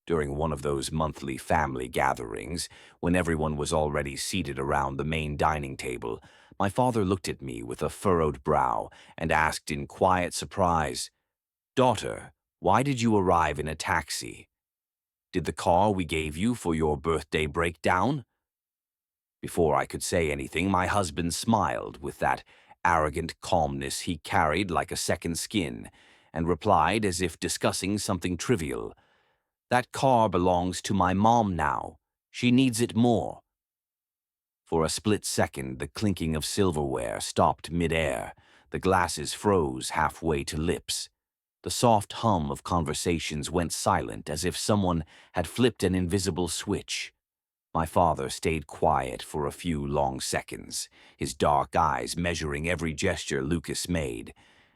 during one of those monthly family gatherings, when everyone was already seated around the main dining table, my father looked at me with a furrowed brow and asked in quiet surprise, "Daughter, why did you arrive in a taxi? Did the car we gave you for your birthday break down?" Before I could say anything, my husband smiled with that arrogant calmness he carried like a second skin, and replied as if discussing something trivial, "That car belongs to my mom now. She needs it more." For a split second, the clinking of silverware stopped mid-air. The glasses froze halfway to lips. The soft hum of conversations went silent as if someone had flipped an invisible switch. My father stayed quiet for a few long seconds, his dark eyes measuring every gesture Lucas made,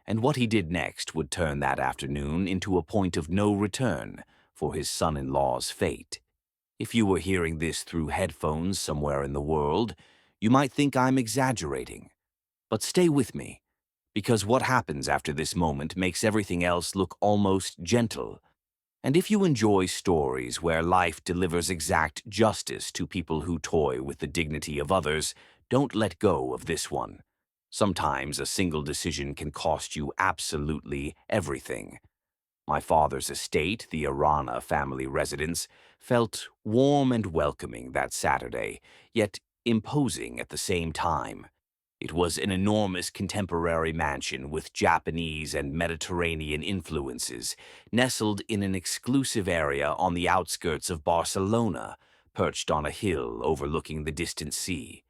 and what he did next would turn that afternoon into a point of no return for his son-in-law's fate. If you were hearing this through headphones somewhere in the world, you might think I'm exaggerating. But stay with me, because what happens after this moment makes everything else look almost gentle. And if you enjoy stories where life delivers exact justice to people who toy with the dignity of others, don't let go of this one. Sometimes a single decision can cost you absolutely everything. My father's estate, the Arana family residence, felt warm and welcoming that Saturday, yet imposing at the same time. It was an enormous contemporary mansion with Japanese and Mediterranean influences, nestled in an exclusive area on the outskirts of Barcelona, perched on a hill overlooking the distant sea.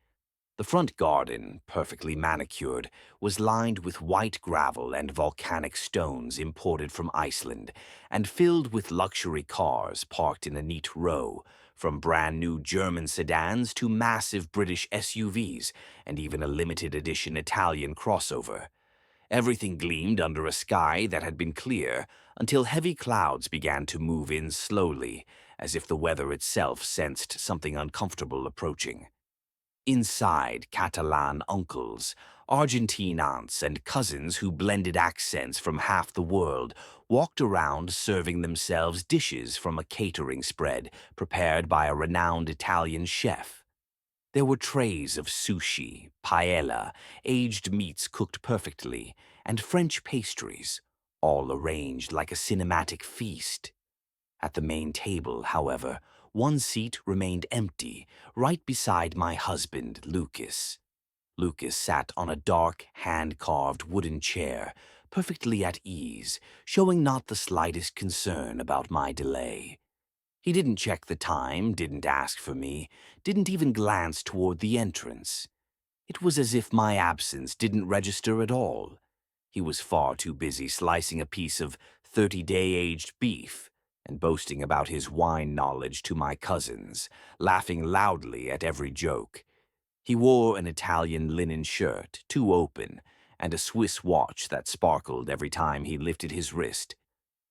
The front garden, perfectly manicured, was lined with white gravel and volcanic stones imported from Iceland, and filled with luxury cars parked in a neat row, from brand-new German sedans to massive British SUVs, and even a limited edition Italian crossover. Everything gleamed under a sky that had been clear until heavy clouds began to move in slowly, as if the weather itself sensed something uncomfortable approaching. Inside, Catalan uncles, Argentine aunts, and cousins who blended accents from half the world walked around serving themselves dishes from a catering spread prepared by a renowned Italian chef. There were trays of sushi, paella, aged meats cooked perfectly, and French pastries, all arranged like a cinematic feast. At the main table, however, one seat remained empty, right beside my husband, Lucas. Lucas sat on a dark, hand-carved wooden chair, perfectly at ease, showing not the slightest concern about my delay. He didn't check the time, didn't ask for me, didn't even glance toward the entrance. It was as if my absence didn't register at all. He was far too busy slicing a piece of 30-day aged beef and boasting about his wine knowledge to my cousins, laughing loudly at every joke. He wore an Italian linen shirt, too open, and a Swiss watch that sparkled every time he lifted his wrist.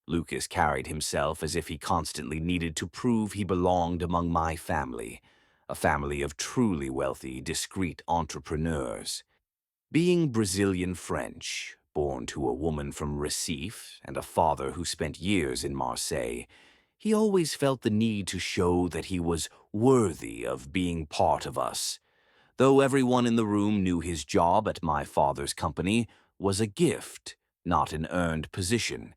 Lucas carried himself as if he constantly needed to prove he belonged among my family, a family of truly wealthy, discreet entrepreneurs. Being Brazilian French, born to a woman from Recife and a father who spent years in Marseille, he always felt the need to show that he was worthy of being part of us. Though everyone in the room knew his job at my father's company was a gift, not an earned position.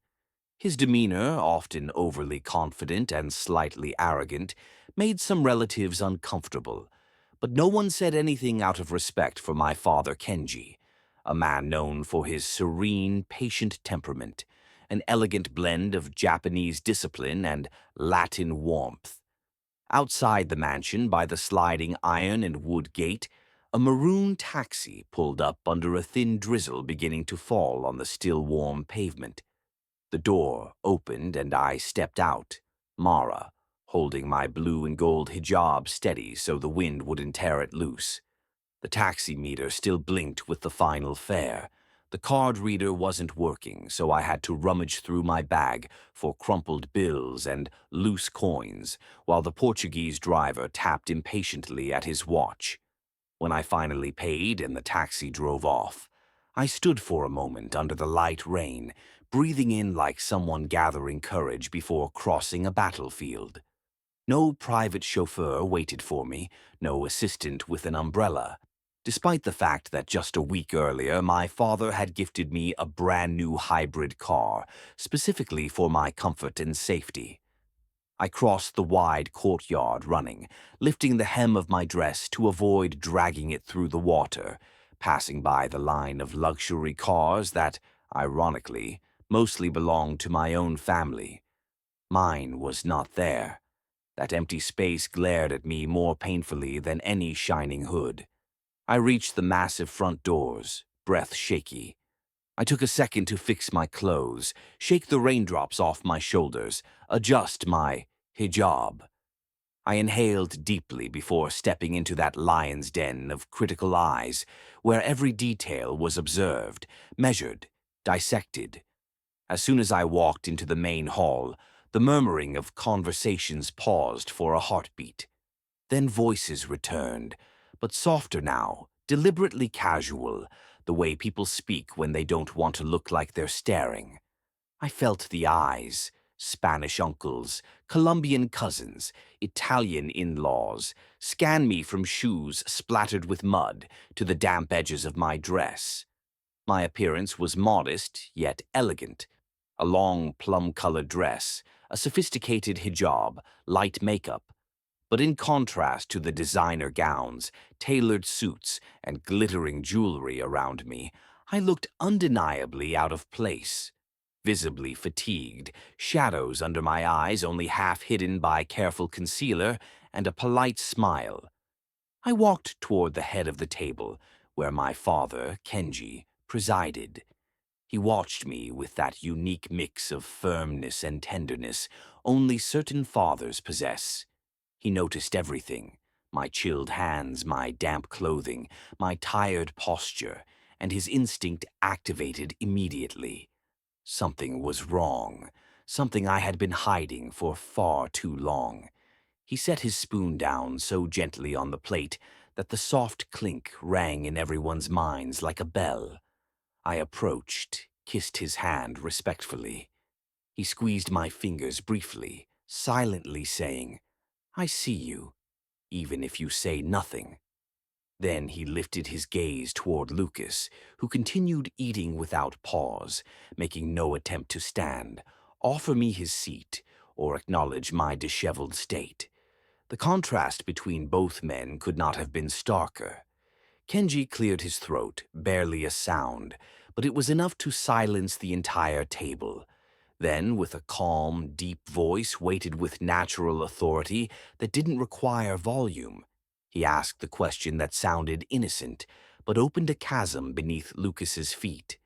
His demeanor, often overly confident and slightly arrogant, made some relatives uncomfortable, but no one said anything out of respect for my father Kenji, a man known for his serene, patient temperament, an elegant blend of Japanese discipline and Latin warmth. Outside the mansion, by the sliding iron and wood gate, a maroon taxi pulled up under a thin drizzle beginning to fall on the still warm pavement. The door opened and I stepped out, Mara, holding my blue and gold hijab steady so the wind wouldn't tear it loose. The taxi meter still blinked with the final fare. The card reader wasn't working, so I had to rummage through my bag for crumpled bills and loose coins, while the Portuguese driver tapped impatiently at his watch. When I finally paid and the taxi drove off, I stood for a moment under the light rain, breathing in like someone gathering courage before crossing a battlefield. No private chauffeur waited for me, no assistant with an umbrella, despite the fact that just a week earlier my father had gifted me a brand new hybrid car, specifically for my comfort and safety. I crossed the wide courtyard running, lifting the hem of my dress to avoid dragging it through the water, passing by the line of luxury cars that, ironically, mostly belonged to my own family. Mine was not there. That empty space glared at me more painfully than any shining hood. I reached the massive front doors, breath shaky. I took a second to fix my clothes, shake the raindrops off my shoulders, adjust my hijab. I inhaled deeply before stepping into that lion's den of critical eyes, where every detail was observed, measured, dissected. As soon as I walked into the main hall, the murmuring of conversations paused for a heartbeat. Then voices returned, but softer now, deliberately casual, the way people speak when they don't want to look like they're staring. I felt the eyes, Spanish uncles, Colombian cousins, Italian in-laws, scan me from shoes splattered with mud to the damp edges of my dress. My appearance was modest, yet elegant. A long plum-colored dress, a sophisticated hijab, light makeup. But in contrast to the designer gowns, tailored suits, and glittering jewelry around me, I looked undeniably out of place. Visibly fatigued, shadows under my eyes only half hidden by careful concealer, and a polite smile. I walked toward the head of the table, where my father, Kenji, presided. He watched me with that unique mix of firmness and tenderness only certain fathers possess. He noticed everything: my chilled hands, my damp clothing, my tired posture, and his instinct activated immediately. Something was wrong, something I had been hiding for far too long. He set his spoon down so gently on the plate that the soft clink rang in everyone's minds like a bell. I approached, kissed his hand respectfully. He squeezed my fingers briefly, silently saying, "I see you, even if you say nothing." Then he lifted his gaze toward Lucas, who continued eating without pause, making no attempt to stand, offer me his seat, or acknowledge my disheveled state. The contrast between both men could not have been starker. Kenji cleared his throat, barely a sound, but it was enough to silence the entire table. Then, with a calm, deep voice weighted with natural authority that didn't require volume, he asked the question that sounded innocent, but opened a chasm beneath Lucas's feet.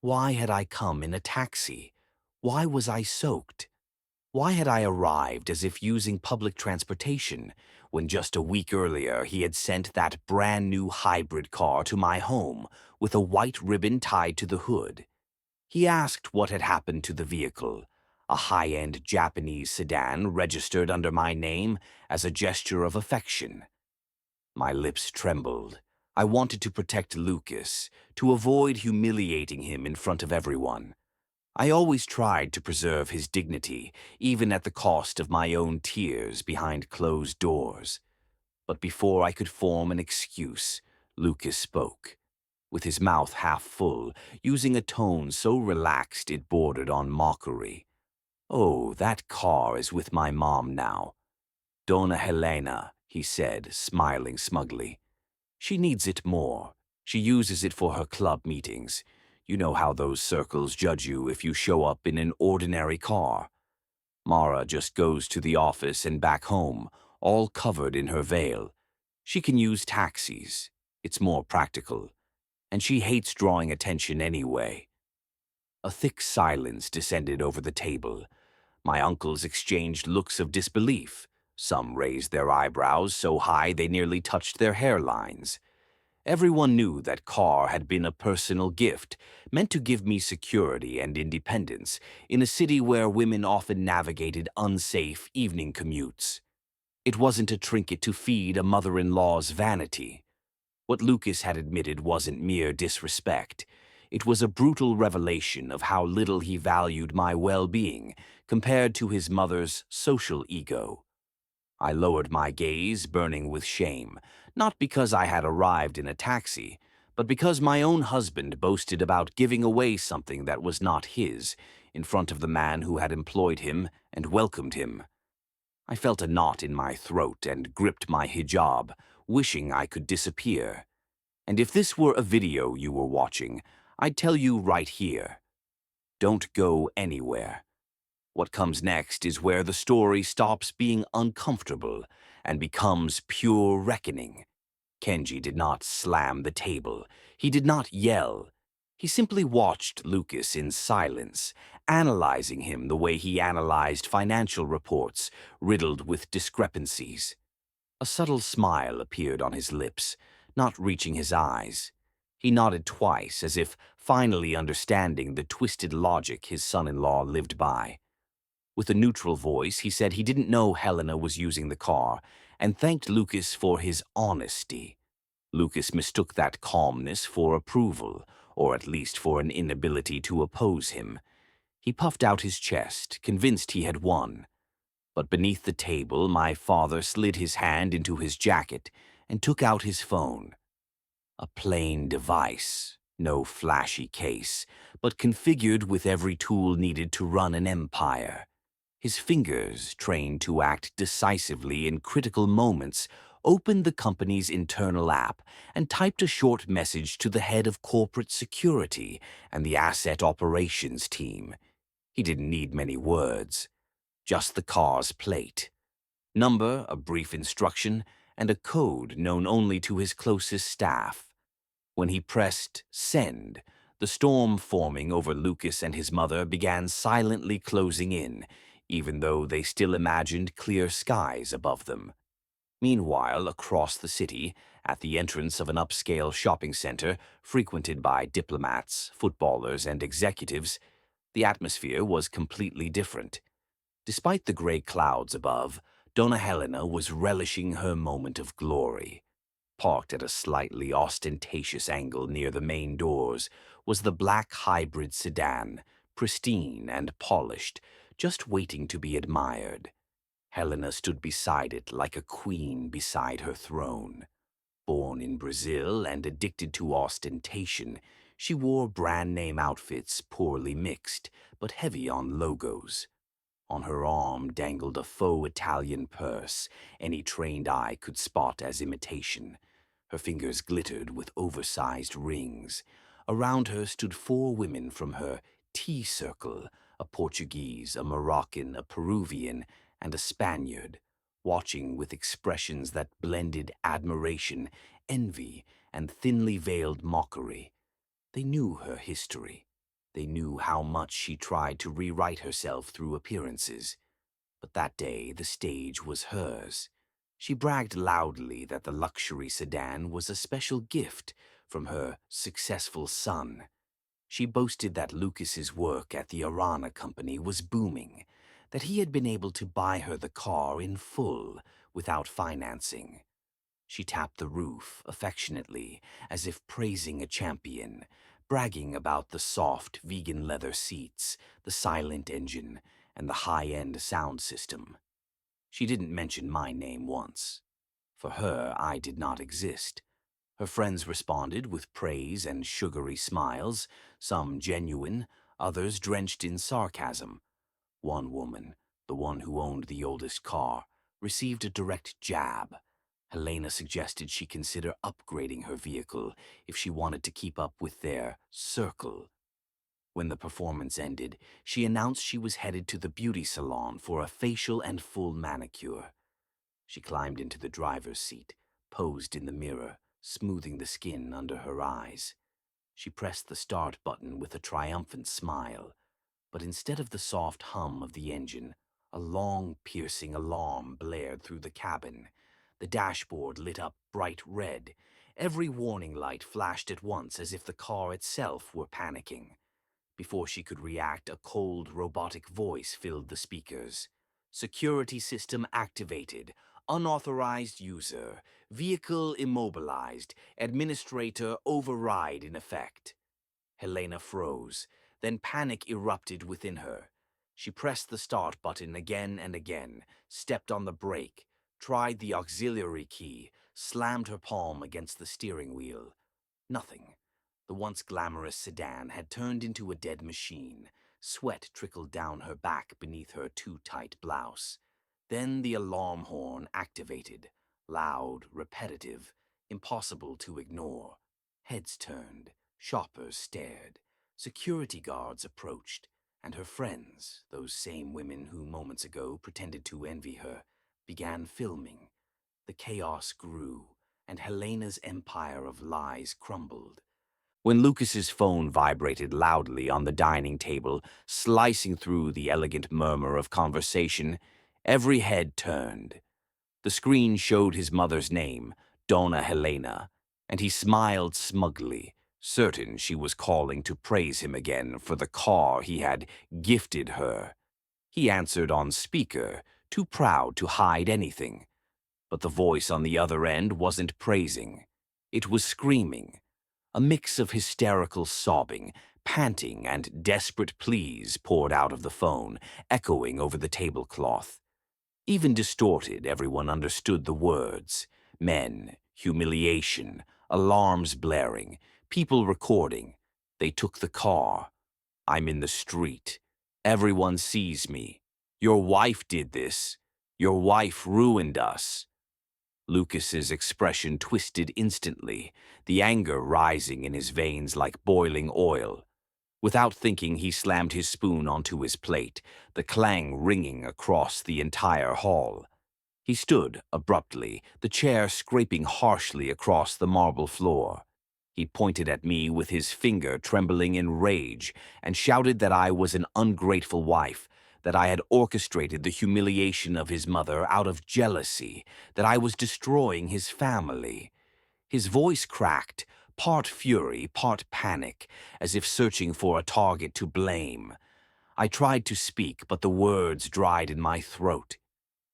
Why had I come in a taxi? Why was I soaked? Why had I arrived as if using public transportation, when just a week earlier he had sent that brand new hybrid car to my home with a white ribbon tied to the hood? He asked what had happened to the vehicle, a high-end Japanese sedan registered under my name as a gesture of affection. My lips trembled. I wanted to protect Lucas, to avoid humiliating him in front of everyone. I always tried to preserve his dignity, even at the cost of my own tears behind closed doors. But before I could form an excuse, Lucas spoke, with his mouth half full, using a tone so relaxed it bordered on mockery. "Oh, that car is with my mom now. Donna Helena," he said, smiling smugly. "She needs it more. She uses it for her club meetings. You know how those circles judge you if you show up in an ordinary car. Mara just goes to the office and back home, all covered in her veil. She can use taxis. It's more practical. And she hates drawing attention anyway." A thick silence descended over the table. My uncles exchanged looks of disbelief. Some raised their eyebrows so high they nearly touched their hairlines. Everyone knew that car had been a personal gift, meant to give me security and independence in a city where women often navigated unsafe evening commutes. It wasn't a trinket to feed a mother-in-law's vanity. What Lucas had admitted wasn't mere disrespect. It was a brutal revelation of how little he valued my well-being compared to his mother's social ego. I lowered my gaze, burning with shame, not because I had arrived in a taxi, but because my own husband boasted about giving away something that was not his in front of the man who had employed him and welcomed him. I felt a knot in my throat and gripped my hijab, wishing I could disappear. And if this were a video you were watching, I'd tell you right here, don't go anywhere. What comes next is where the story stops being uncomfortable and becomes pure reckoning. Kenji did not slam the table. He did not yell. He simply watched Lucas in silence, analyzing him the way he analyzed financial reports riddled with discrepancies. A subtle smile appeared on his lips, not reaching his eyes. He nodded twice, as if finally understanding the twisted logic his son-in-law lived by. With a neutral voice, he said he didn't know Helena was using the car and thanked Lucas for his honesty. Lucas mistook that calmness for approval, or at least for an inability to oppose him. He puffed out his chest, convinced he had won. But beneath the table, my father slid his hand into his jacket and took out his phone. A plain device, no flashy case, but configured with every tool needed to run an empire. His fingers, trained to act decisively in critical moments, opened the company's internal app and typed a short message to the head of corporate security and the asset operations team. He didn't need many words, just the car's plate, number, a brief instruction, and a code known only to his closest staff. When he pressed send, the storm forming over Lucas and his mother began silently closing in, even though they still imagined clear skies above them. Meanwhile, across the city, at the entrance of an upscale shopping center frequented by diplomats, footballers, and executives, the atmosphere was completely different. Despite the gray clouds above, Donna Helena was relishing her moment of glory. Parked at a slightly ostentatious angle near the main doors was the black hybrid sedan, pristine and polished, just waiting to be admired. Helena stood beside it like a queen beside her throne. Born in Brazil and addicted to ostentation, she wore brand-name outfits poorly mixed, but heavy on logos. On her arm dangled a faux Italian purse any trained eye could spot as imitation. Her fingers glittered with oversized rings. Around her stood 4 women from her tea circle, a Portuguese, a Moroccan, a Peruvian, and a Spaniard, watching with expressions that blended admiration, envy, and thinly veiled mockery. They knew her history. They knew how much she tried to rewrite herself through appearances. But that day, the stage was hers. She bragged loudly that the luxury sedan was a special gift from her successful son. She boasted that Lucas's work at the Arana company was booming, that he had been able to buy her the car in full without financing. She tapped the roof affectionately, as if praising a champion, bragging about the soft vegan leather seats, the silent engine, and the high-end sound system. She didn't mention my name once. For her, I did not exist. Her friends responded with praise and sugary smiles, some genuine, others drenched in sarcasm. One woman, the one who owned the oldest car, received a direct jab. Helena suggested she consider upgrading her vehicle if she wanted to keep up with their circle. When the performance ended, she announced she was headed to the beauty salon for a facial and full manicure. She climbed into the driver's seat, posed in the mirror, smoothing the skin under her eyes. She pressed the start button with a triumphant smile, but instead of the soft hum of the engine, a long, piercing alarm blared through the cabin. The dashboard lit up bright red. Every warning light flashed at once as if the car itself were panicking. Before she could react, a cold, robotic voice filled the speakers. Security system activated. Unauthorized user. Vehicle immobilized. Administrator override in effect. Helena froze. Then panic erupted within her. She pressed the start button again and again, stepped on the brake, tried the auxiliary key, slammed her palm against the steering wheel. Nothing. The once glamorous sedan had turned into a dead machine. Sweat trickled down her back beneath her too-tight blouse. Then the alarm horn activated. Loud, repetitive, impossible to ignore. Heads turned, shoppers stared. Security guards approached, and her friends, those same women who moments ago pretended to envy her, began filming. The chaos grew, and Helena's empire of lies crumbled. When Lucas's phone vibrated loudly on the dining table, slicing through the elegant murmur of conversation, every head turned. The screen showed his mother's name, Donna Helena, and he smiled smugly, certain she was calling to praise him again for the car he had gifted her. He answered on speaker, too proud to hide anything. But the voice on the other end wasn't praising. It was screaming. A mix of hysterical sobbing, panting, and desperate pleas poured out of the phone, echoing over the tablecloth. Even distorted, everyone understood the words. Men, humiliation, alarms blaring, people recording. They took the car. I'm in the street. Everyone sees me. Your wife did this. Your wife ruined us. Lucas's expression twisted instantly, the anger rising in his veins like boiling oil. Without thinking, he slammed his spoon onto his plate, the clang ringing across the entire hall. He stood abruptly, the chair scraping harshly across the marble floor. He pointed at me with his finger trembling in rage and shouted that I was an ungrateful wife, that I had orchestrated the humiliation of his mother out of jealousy, that I was destroying his family. His voice cracked, part fury, part panic, as if searching for a target to blame. I tried to speak, but the words dried in my throat.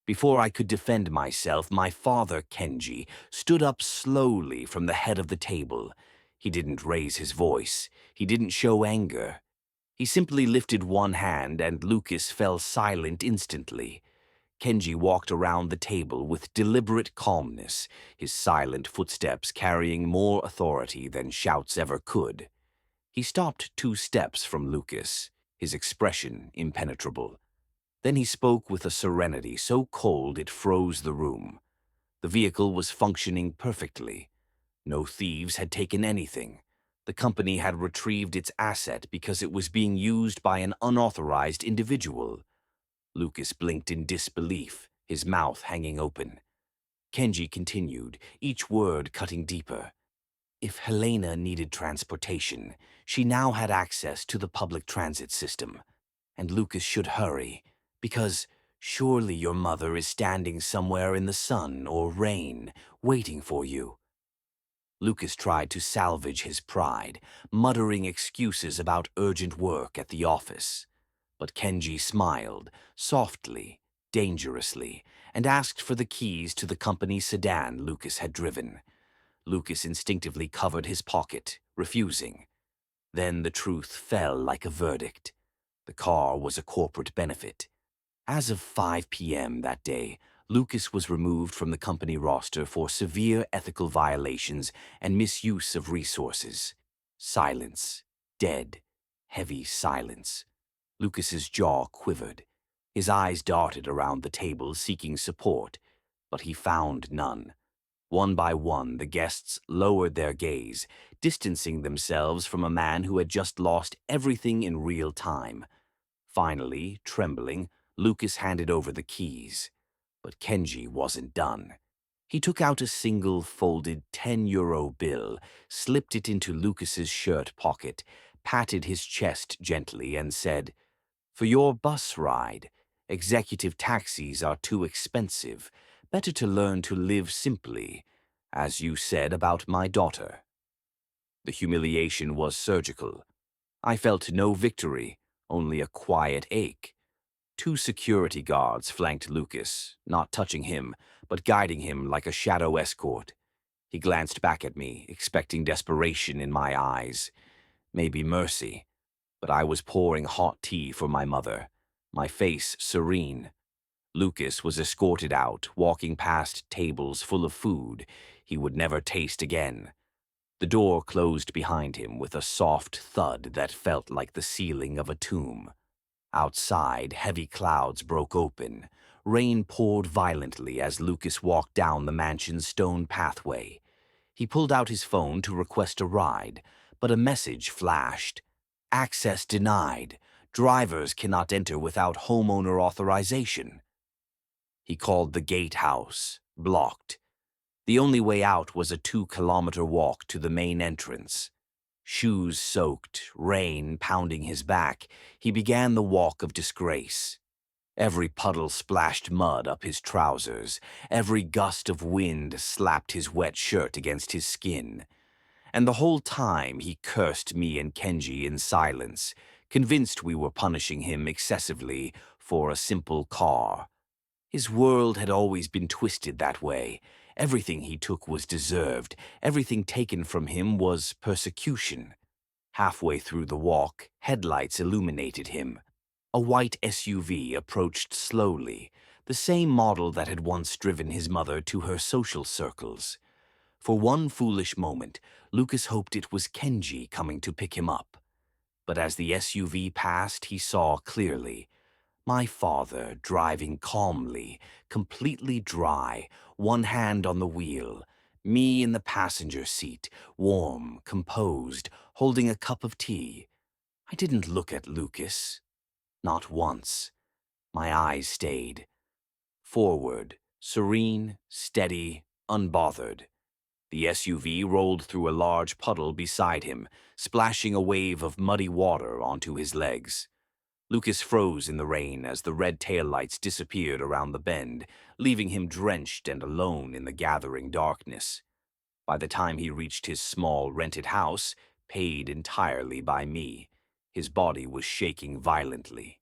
Before I could defend myself, my father, Kenji, stood up slowly from the head of the table. He didn't raise his voice. He didn't show anger. He simply lifted one hand, and Lucas fell silent instantly. Kenji walked around the table with deliberate calmness, his silent footsteps carrying more authority than shouts ever could. He stopped 2 steps from Lucas, his expression impenetrable. Then he spoke with a serenity so cold it froze the room. The vehicle was functioning perfectly. No thieves had taken anything. The company had retrieved its asset because it was being used by an unauthorized individual. Lucas blinked in disbelief, his mouth hanging open. Kenji continued, each word cutting deeper. If Helena needed transportation, she now had access to the public transit system. And Lucas should hurry, because surely your mother is standing somewhere in the sun or rain, waiting for you. Lucas tried to salvage his pride, muttering excuses about urgent work at the office. But Kenji smiled, softly, dangerously, and asked for the keys to the company sedan Lucas had driven. Lucas instinctively covered his pocket, refusing. Then the truth fell like a verdict. The car was a corporate benefit. As of 5 p.m. that day, Lucas was removed from the company roster for severe ethical violations and misuse of resources. Silence. Dead. Heavy silence. Lucas's jaw quivered. His eyes darted around the table seeking support, but he found none. One by one, the guests lowered their gaze, distancing themselves from a man who had just lost everything in real time. Finally, trembling, Lucas handed over the keys. But Kenji wasn't done. He took out a single folded 10-euro bill, slipped it into Lucas's shirt pocket, patted his chest gently, and said, "For your bus ride, executive taxis are too expensive. Better to learn to live simply, as you said about my daughter." The humiliation was surgical. I felt no victory, only a quiet ache. 2 security guards flanked Lucas, not touching him, but guiding him like a shadow escort. He glanced back at me, expecting desperation in my eyes. maybe mercy, but I was pouring hot tea for my mother, my face serene. Lucas was escorted out, walking past tables full of food he would never taste again. The door closed behind him with a soft thud that felt like the ceiling of a tomb. Outside, heavy clouds broke open. Rain poured violently as Lucas walked down the mansion's stone pathway. He pulled out his phone to request a ride, but a message flashed. Access denied. Drivers cannot enter without homeowner authorization. He called the gatehouse, blocked. The only way out was a 2-kilometer walk to the main entrance. Shoes soaked, rain pounding his back, he began the walk of disgrace. Every puddle splashed mud up his trousers. Every gust of wind slapped his wet shirt against his skin. And the whole time he cursed me and Kenji in silence, convinced we were punishing him excessively for a simple car. His world had always been twisted that way. Everything he took was deserved. Everything taken from him was persecution. Halfway through the walk, headlights illuminated him. A white SUV approached slowly, the same model that had once driven his mother to her social circles. For one foolish moment, Lucas hoped it was Kenji coming to pick him up. But as the SUV passed, he saw clearly. My father driving calmly, completely dry, one hand on the wheel. Me in the passenger seat, warm, composed, holding a cup of tea. I didn't look at Lucas. Not once. My eyes stayed. Forward, serene, steady, unbothered. The SUV rolled through a large puddle beside him, splashing a wave of muddy water onto his legs. Lucas froze in the rain as the red taillights disappeared around the bend, leaving him drenched and alone in the gathering darkness. By the time he reached his small rented house, paid entirely by me, his body was shaking violently.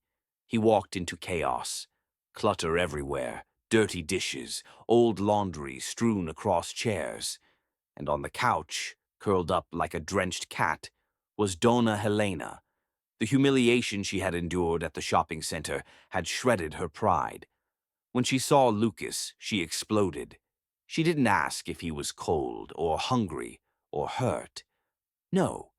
He walked into chaos. Clutter everywhere, dirty dishes, old laundry strewn across chairs. And on the couch, curled up like a drenched cat, was Donna Helena. The humiliation she had endured at the shopping center had shredded her pride. When she saw Lucas, she exploded. She didn't ask if he was cold or hungry or hurt. No,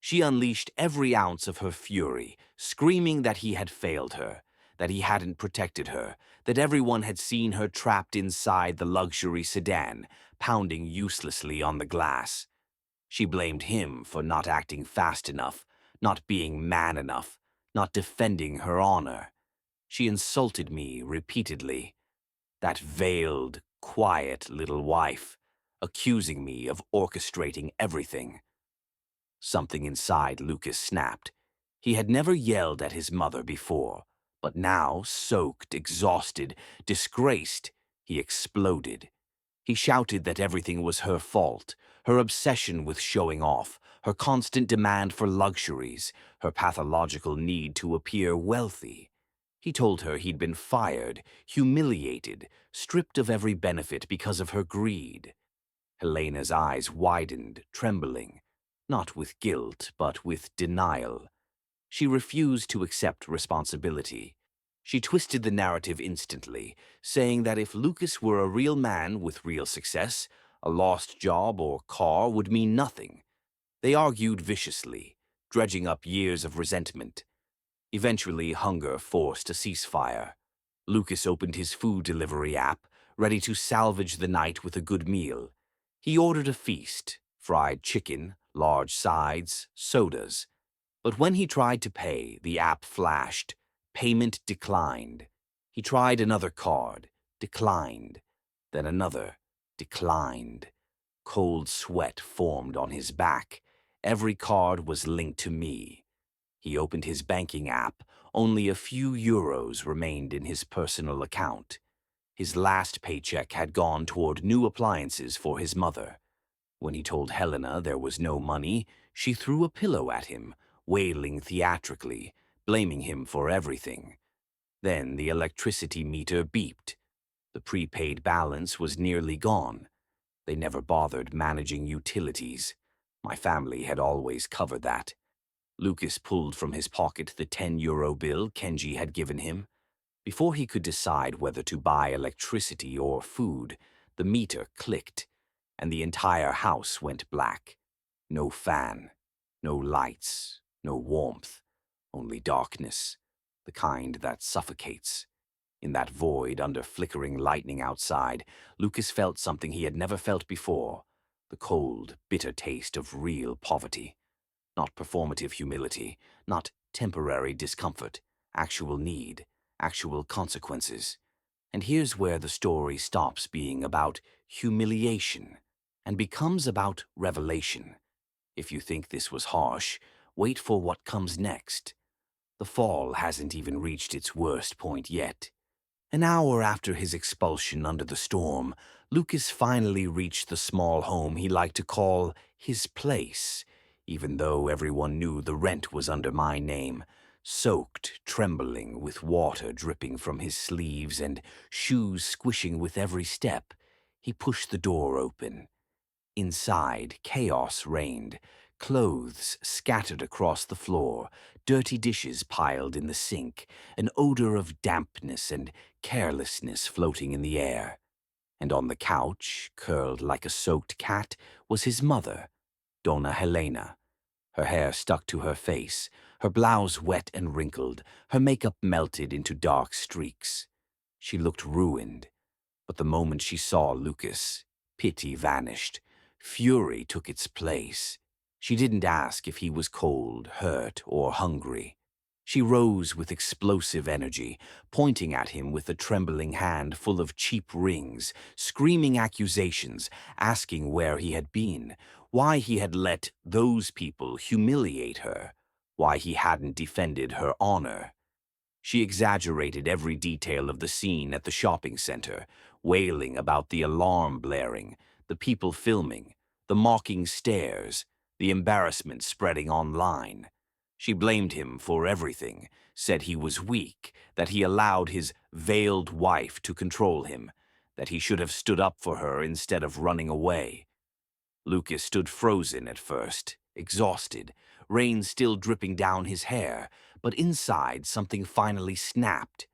she unleashed every ounce of her fury, screaming that he had failed her, that he hadn't protected her, that everyone had seen her trapped inside the luxury sedan, pounding uselessly on the glass. She blamed him for not acting fast enough, not being man enough, not defending her honor. She insulted me repeatedly. That veiled, quiet little wife, accusing me of orchestrating everything. Something inside Lucas snapped. He had never yelled at his mother before, but now, soaked, exhausted, disgraced, he exploded. He shouted that everything was her fault, her obsession with showing off, her constant demand for luxuries, her pathological need to appear wealthy. He told her he'd been fired, humiliated, stripped of every benefit because of her greed. Helena's eyes widened, trembling, not with guilt, but with denial. She refused to accept responsibility. She twisted the narrative instantly, saying that if Lucas were a real man with real success, a lost job or car would mean nothing. They argued viciously, dredging up years of resentment. Eventually, hunger forced a ceasefire. Lucas opened his food delivery app, ready to salvage the night with a good meal. He ordered a feast, fried chicken, large sides, sodas. But when he tried to pay, the app flashed. Payment declined. He tried another card. Declined. Then another. Declined. Cold sweat formed on his back. Every card was linked to me. He opened his banking app. Only a few euros remained in his personal account. His last paycheck had gone toward new appliances for his mother. When he told Helena there was no money, she threw a pillow at him, wailing theatrically, blaming him for everything. Then the electricity meter beeped. The prepaid balance was nearly gone. They never bothered managing utilities. My family had always covered that. Lucas pulled from his pocket the 10-euro bill Kenji had given him. Before he could decide whether to buy electricity or food, the meter clicked, and the entire house went black. No fan, no lights, no warmth, only darkness, the kind that suffocates. In that void under flickering lightning outside, Lucas felt something he had never felt before, the cold, bitter taste of real poverty. Not performative humility, not temporary discomfort, actual need, actual consequences. And here's where the story stops being about humiliation and becomes about revelation. If you think this was harsh, wait for what comes next. The fall hasn't even reached its worst point yet. An hour after his expulsion under the storm, Lucas finally reached the small home he liked to call his place, even though everyone knew the rent was under my name. Soaked, trembling, with water dripping from his sleeves and shoes squishing with every step, he pushed the door open. Inside, chaos reigned. Clothes scattered across the floor, dirty dishes piled in the sink, an odor of dampness and carelessness floating in the air. And on the couch, curled like a soaked cat, was his mother, Donna Helena. Her hair stuck to her face, her blouse wet and wrinkled, her makeup melted into dark streaks. She looked ruined, but the moment she saw Lucas, pity vanished. Fury took its place. She didn't ask if he was cold, hurt, or hungry. She rose with explosive energy, pointing at him with a trembling hand full of cheap rings, screaming accusations, asking where he had been, why he had let those people humiliate her, why he hadn't defended her honor. She exaggerated every detail of the scene at the shopping center, wailing about the alarm blaring, the people filming, the mocking stares, the embarrassment spreading online. She blamed him for everything, said he was weak, that he allowed his veiled wife to control him, that he should have stood up for her instead of running away. Lucas stood frozen at first, exhausted, rain still dripping down his hair, but inside something finally snapped.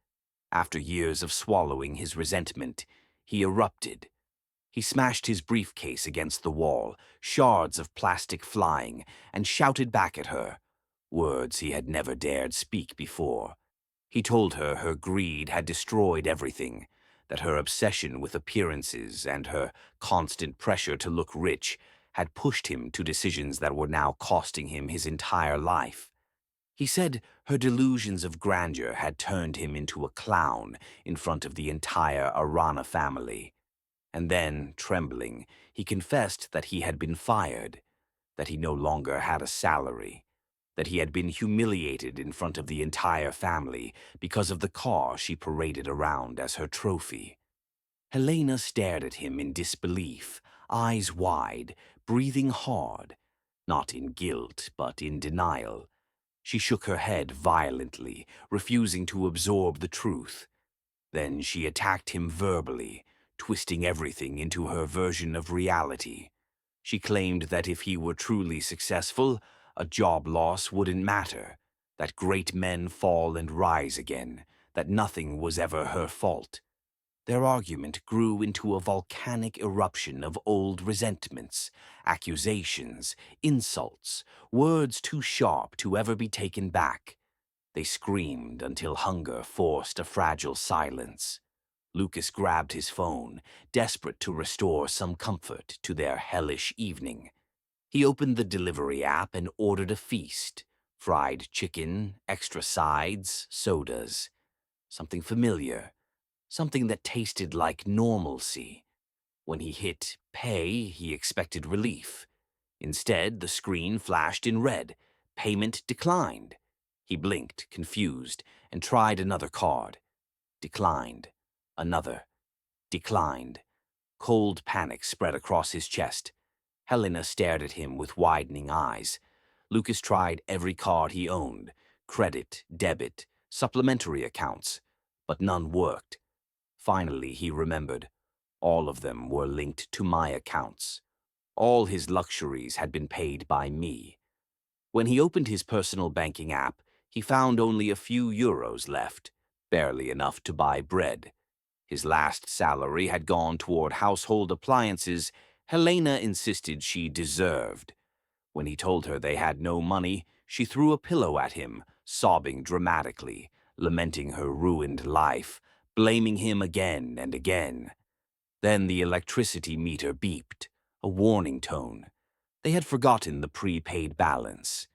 After years of swallowing his resentment, he erupted. He smashed his briefcase against the wall, shards of plastic flying, and shouted back at her, words he had never dared speak before. He told her her greed had destroyed everything, that her obsession with appearances and her constant pressure to look rich had pushed him to decisions that were now costing him his entire life. He said her delusions of grandeur had turned him into a clown in front of the entire Arana family. And then, trembling, he confessed that he had been fired, that he no longer had a salary, that he had been humiliated in front of the entire family because of the car she paraded around as her trophy. Helena stared at him in disbelief, eyes wide, breathing hard, not in guilt but in denial. She shook her head violently, refusing to absorb the truth. Then she attacked him verbally, twisting everything into her version of reality. She claimed that if he were truly successful, a job loss wouldn't matter, that great men fall and rise again, that nothing was ever her fault. Their argument grew into a volcanic eruption of old resentments, accusations, insults, words too sharp to ever be taken back. They screamed until hunger forced a fragile silence. Lucas grabbed his phone, desperate to restore some comfort to their hellish evening. He opened the delivery app and ordered a feast. Fried chicken, extra sides, sodas. Something familiar. Something that tasted like normalcy. When he hit pay, he expected relief. Instead, the screen flashed in red. Payment declined. He blinked, confused, and tried another card. Declined. Another. Declined. Cold panic spread across his chest. Helena stared at him with widening eyes. Lucas tried every card he owned, credit, debit, supplementary accounts, but none worked. Finally, he remembered. All of them were linked to my accounts. All his luxuries had been paid by me. When he opened his personal banking app, he found only a few euros left, barely enough to buy bread. His last salary had gone toward household appliances Helena insisted she deserved. When he told her they had no money, she threw a pillow at him, sobbing dramatically, lamenting her ruined life, blaming him again and again. Then the electricity meter beeped, a warning tone. They had forgotten the prepaid balance.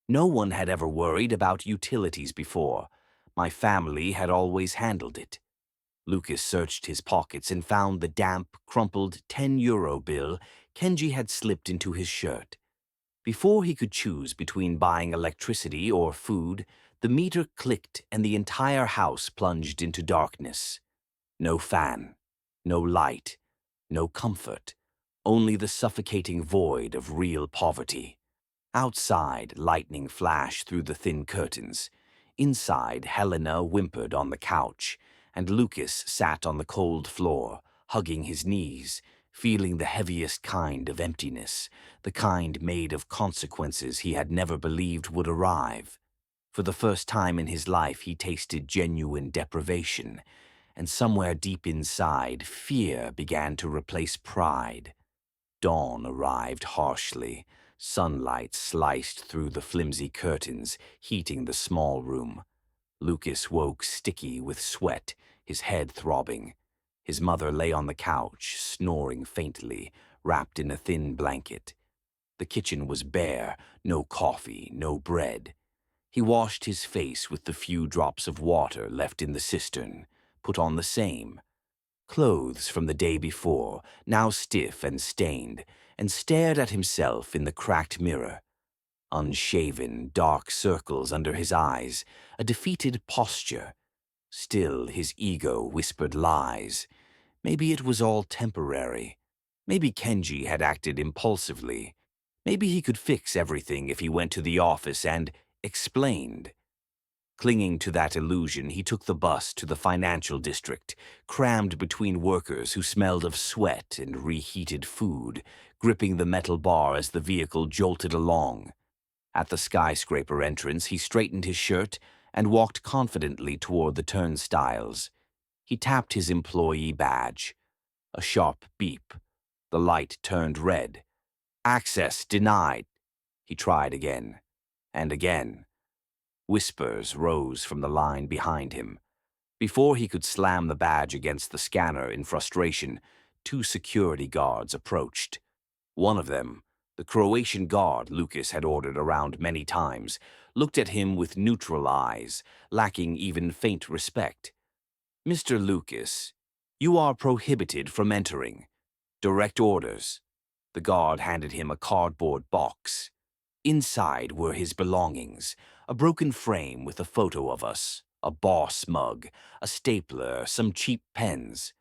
No one had ever worried about utilities before. My family had always handled it. Lucas searched his pockets and found the damp, crumpled 10-euro bill Kenji had slipped into his shirt. Before he could choose between buying electricity or food, the meter clicked and the entire house plunged into darkness. No fan, no light, no comfort, only the suffocating void of real poverty. Outside, lightning flashed through the thin curtains. Inside, Helena whimpered on the couch, and Lucas sat on the cold floor, hugging his knees, feeling the heaviest kind of emptiness, the kind made of consequences he had never believed would arrive. For the first time in his life, he tasted genuine deprivation, and somewhere deep inside, fear began to replace pride. Dawn arrived harshly. Sunlight sliced through the flimsy curtains, heating the small room. Lucas woke sticky with sweat, his head throbbing. His mother lay on the couch, snoring faintly, wrapped in a thin blanket. The kitchen was bare, no coffee, no bread. He washed his face with the few drops of water left in the cistern, put on the same. Clothes from the day before, now stiff and stained, and stared at himself in the cracked mirror. Unshaven, dark circles under his eyes, a defeated posture. Still, his ego whispered lies. Maybe it was all temporary. Maybe Kenji had acted impulsively. Maybe he could fix everything if he went to the office and explained. Clinging to that illusion, he took the bus to the financial district, crammed between workers who smelled of sweat and reheated food, gripping the metal bar as the vehicle jolted along. At the skyscraper entrance, he straightened his shirt and walked confidently toward the turnstiles. He tapped his employee badge. A sharp beep. The light turned red. Access denied. He tried again, and again. Whispers rose from the line behind him. Before he could slam the badge against the scanner in frustration, two security guards approached. One of them, the Croatian guard Lucas had ordered around many times, looked at him with neutral eyes, lacking even faint respect. "Mr. Lucas, you are prohibited from entering. Direct orders." The guard handed him a cardboard box. Inside were his belongings, a broken frame with a photo of us, a boss mug, a stapler, some cheap pens.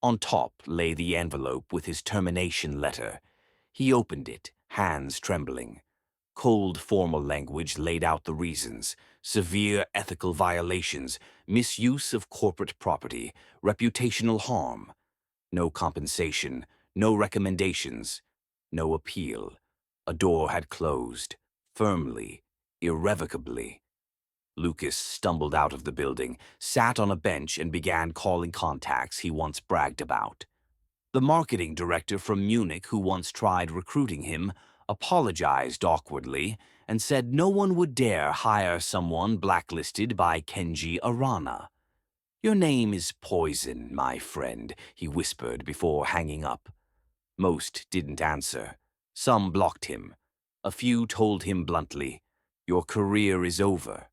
On top lay the envelope with his termination letter. He opened it, hands trembling. Cold formal language laid out the reasons: severe ethical violations, misuse of corporate property, reputational harm. No compensation, no recommendations, no appeal. A door had closed, firmly, irrevocably. Lucas stumbled out of the building, sat on a bench, and began calling contacts he once bragged about. The marketing director from Munich who once tried recruiting him apologized awkwardly and said no one would dare hire someone blacklisted by Kenji Arana. "Your name is poison, my friend," he whispered before hanging up. Most didn't answer. Some blocked him. A few told him bluntly, "Your career is over."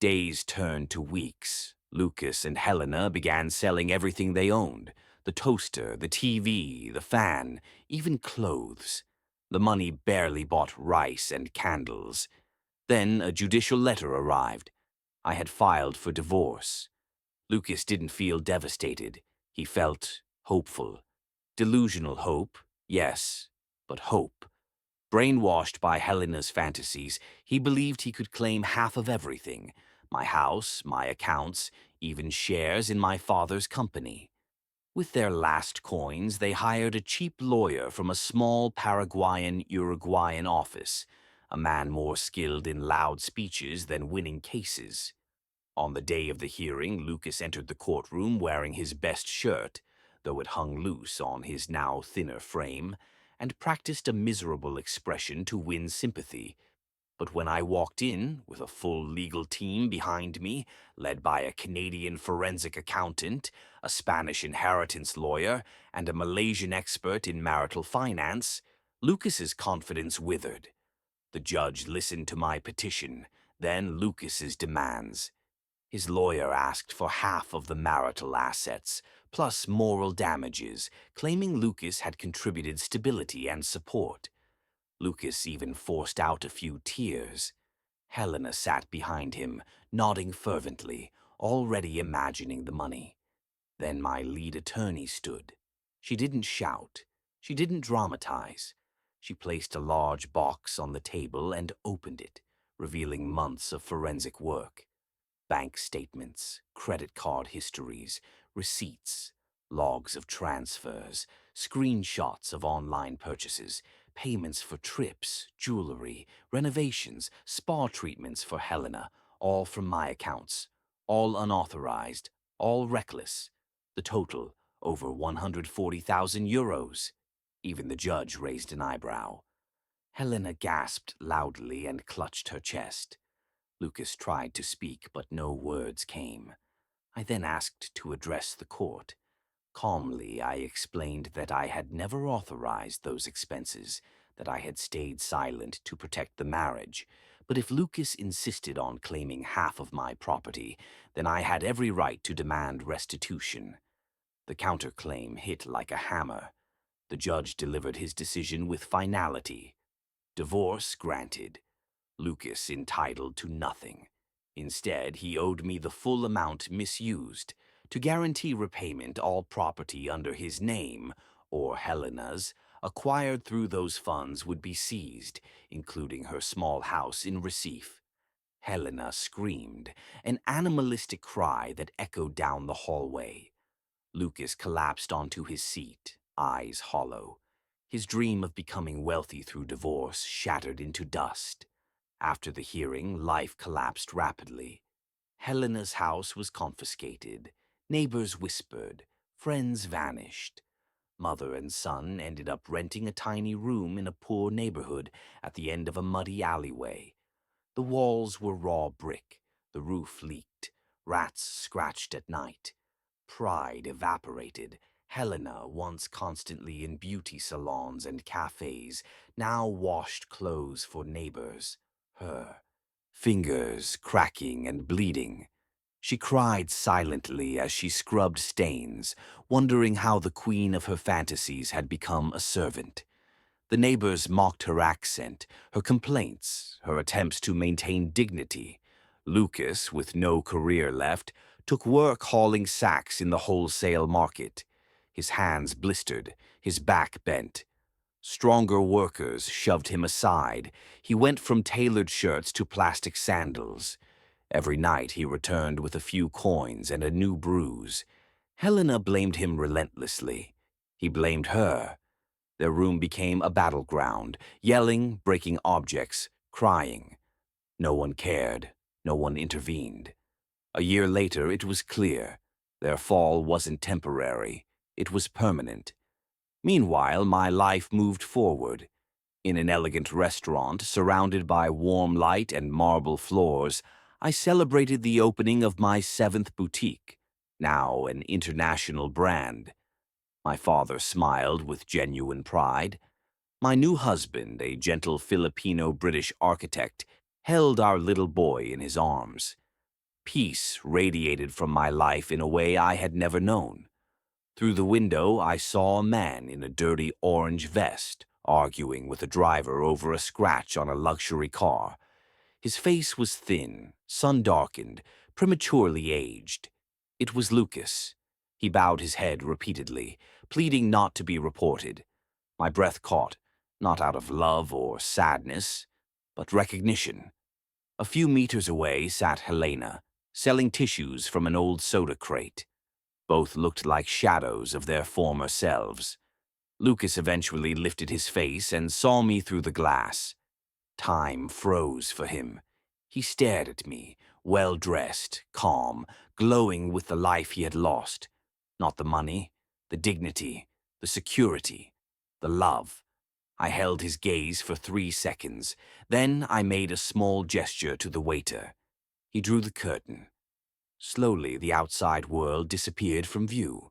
Days turned to weeks. Lucas and Helena began selling everything they owned: the toaster, the TV, the fan, even clothes. The money barely bought rice and candles. Then a judicial letter arrived. I had filed for divorce. Lucas didn't feel devastated. He felt hopeful. Delusional hope, yes, but hope. Brainwashed by Helena's fantasies, he believed he could claim half of everything: my house, my accounts, even shares in my father's company. With their last coins, they hired a cheap lawyer from a small Paraguayan-Uruguayan office, a man more skilled in loud speeches than winning cases. On the day of the hearing, Lucas entered the courtroom wearing his best shirt, though it hung loose on his now thinner frame, and practiced a miserable expression to win sympathy. But when I walked in, with a full legal team behind me, led by a Canadian forensic accountant, a Spanish inheritance lawyer, and a Malaysian expert in marital finance, Lucas's confidence withered. The judge listened to my petition, then Lucas's demands. His lawyer asked for half of the marital assets, plus moral damages, claiming Lucas had contributed stability and support. Lucas even forced out a few tears. Helena sat behind him, nodding fervently, already imagining the money. Then my lead attorney stood. She didn't shout. She didn't dramatize. She placed a large box on the table and opened it, revealing months of forensic work. Bank statements, credit card histories, receipts, logs of transfers, screenshots of online purchases, payments for trips, jewelry, renovations, spa treatments for Helena, all from my accounts, all unauthorized, all reckless. The total, over 140,000 euros. Even the judge raised an eyebrow. Helena gasped loudly and clutched her chest. Lucas tried to speak, but no words came. I then asked to address the court. Calmly, I explained that I had never authorized those expenses, that I had stayed silent to protect the marriage. But if Lucas insisted on claiming half of my property, then I had every right to demand restitution. The counterclaim hit like a hammer. The judge delivered his decision with finality. Divorce granted. Lucas entitled to nothing. Instead, he owed me the full amount misused. To guarantee repayment, all property under his name, or Helena's, acquired through those funds would be seized, including her small house in Recife. Helena screamed, an animalistic cry that echoed down the hallway. Lucas collapsed onto his seat, eyes hollow. His dream of becoming wealthy through divorce shattered into dust. After the hearing, life collapsed rapidly. Helena's house was confiscated. Neighbors whispered. Friends vanished. Mother and son ended up renting a tiny room in a poor neighborhood at the end of a muddy alleyway. The walls were raw brick. The roof leaked. Rats scratched at night. Pride evaporated. Helena, once constantly in beauty salons and cafes, now washed clothes for neighbors. Her fingers cracking and bleeding. She cried silently as she scrubbed stains, wondering how the queen of her fantasies had become a servant. The neighbors mocked her accent, her complaints, her attempts to maintain dignity. Lucas, with no career left, took work hauling sacks in the wholesale market. His hands blistered, his back bent. Stronger workers shoved him aside. He went from tailored shirts to plastic sandals. Every night he returned with a few coins and a new bruise. Helena blamed him relentlessly. He blamed her. Their room became a battleground, yelling, breaking objects, crying. No one cared. No one intervened. A year later, it was clear. Their fall wasn't temporary. It was permanent. Meanwhile, my life moved forward. In an elegant restaurant, surrounded by warm light and marble floors, I celebrated the opening of my 7th boutique, now an international brand. My father smiled with genuine pride. My new husband, a gentle Filipino-British architect, held our little boy in his arms. Peace radiated from my life in a way I had never known. Through the window, I saw a man in a dirty orange vest arguing with a driver over a scratch on a luxury car. His face was thin, sun-darkened, prematurely aged. It was Lucas. He bowed his head repeatedly, pleading not to be reported. My breath caught, not out of love or sadness, but recognition. A few meters away sat Helena, selling tissues from an old soda crate. Both looked like shadows of their former selves. Lucas eventually lifted his face and saw me through the glass. Time froze for him. He stared at me, well-dressed, calm, glowing with the life he had lost. Not the money, the dignity, the security, the love. I held his gaze for 3 seconds. Then I made a small gesture to the waiter. He drew the curtain. Slowly, the outside world disappeared from view.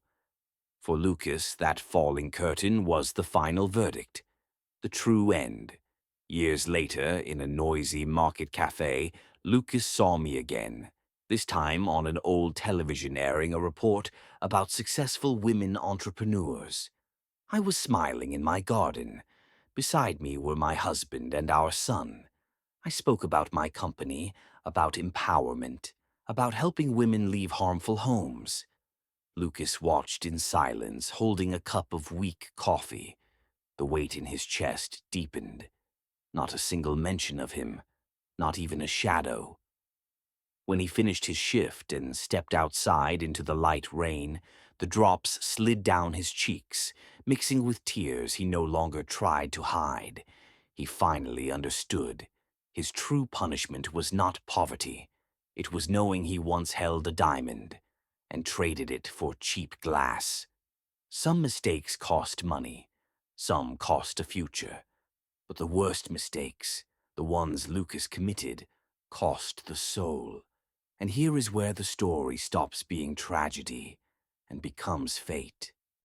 For Lucas, that falling curtain was the final verdict, the true end. Years later, in a noisy market cafe, Lucas saw me again, this time on an old television airing a report about successful women entrepreneurs. I was smiling in my garden. Beside me were my husband and our son. I spoke about my company, about empowerment, about helping women leave harmful homes. Lucas watched in silence, holding a cup of weak coffee. The weight in his chest deepened. Not a single mention of him, not even a shadow. When he finished his shift and stepped outside into the light rain, the drops slid down his cheeks, mixing with tears he no longer tried to hide. He finally understood. His true punishment was not poverty. It was knowing he once held a diamond and traded it for cheap glass. Some mistakes cost money. Some cost a future. But the worst mistakes, the ones Lucas committed, cost the soul. And here is where the story stops being tragedy and becomes fate.